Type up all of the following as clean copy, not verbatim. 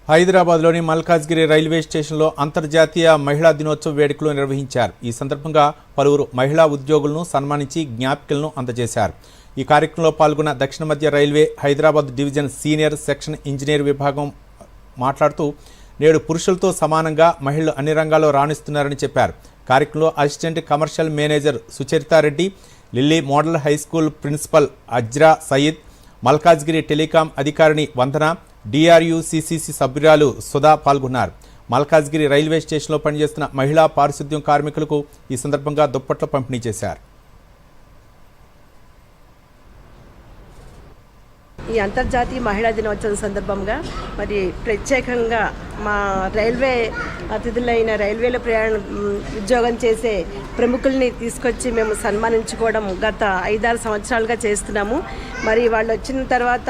హైదరాబాద్లోని మల్కాజ్గిరి రైల్వే స్టేషన్లో అంతర్జాతీయ మహిళా దినోత్సవ వేడుకలు నిర్వహించారు. ఈ సందర్భంగా పలువురు మహిళా ఉద్యోగులను సన్మానించి జ్ఞాపికలను అందజేశారు. ఈ కార్యక్రమంలో పాల్గొన్న దక్షిణ మధ్య railway Hyderabad division senior section engineer విభాగం మాట్లాడుతూ నేడు పురుషులతో సమానంగా మహిళలు అన్ని రంగాల్లో రాణిస్తున్నారని చెప్పారు. కార్యక్రమంలో assistant commercial manager Sucharitha Reddy, Lilly model high school principal Azra Sayeed, Malkajgiri telecom అధికారిని వందన, DRUCCC సభ్యురాలు సుధా పాల్గొన్నారు. మల్కాజ్గిరి రైల్వే స్టేషన్లో పనిచేస్తున్న మహిళా పారిశుద్ధ్యం కార్మికులకు ఈ సందర్భంగా దుప్పట్లు పంపిణీ చేశారు. ఈ అంతర్జాతీయ మహిళా దినోత్సవం సందర్భంగా మరి ప్రత్యేకంగా మా రైల్వే అతిథులైన రైల్వేలో ఉద్యోగం చేసే ప్రముఖుల్ని తీసుకొచ్చి మేము సన్మానించుకోవడం గత 5-6 సంవత్సరాలుగా చేస్తున్నాము. మరి వాళ్ళు వచ్చిన తర్వాత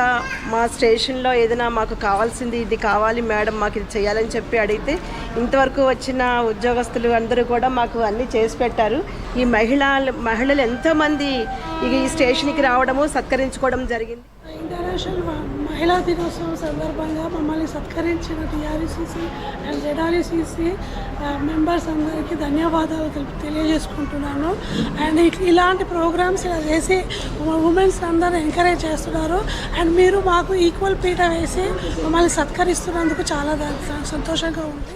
మా స్టేషన్లో ఏదైనా మాకు కావాల్సింది, ఇది కావాలి మేడం మాకు ఇది చేయాలని చెప్పి అడిగితే ఇంతవరకు వచ్చిన ఉద్యోగస్తులు అందరూ కూడా మాకు అన్నీ చేసి పెట్టారు. ఈ మహిళలు ఎంతోమంది ఈ స్టేషన్కి రావడము, సత్కరించుకోవడం జరిగింది. ఇంటర్నేషనల్ మహిళా దినోత్సవం సందర్భంగా మమ్మల్ని సత్కరించిన DRUCCC అండ్ ZRUCCC మెంబర్స్ అందరికీ ధన్యవాదాలు తెలియజేసుకుంటున్నాను. అండ్ ఇలాంటి ప్రోగ్రామ్స్ ఇలా చేసి ఉమెన్స్ అందరూ ఎంకరేజ్ చేస్తున్నారు. అండ్ మీరు మాకు ఈక్వల్ పీట వేసి మమ్మల్ని సత్కరిస్తున్నందుకు చాలా సంతోషంగా ఉంది.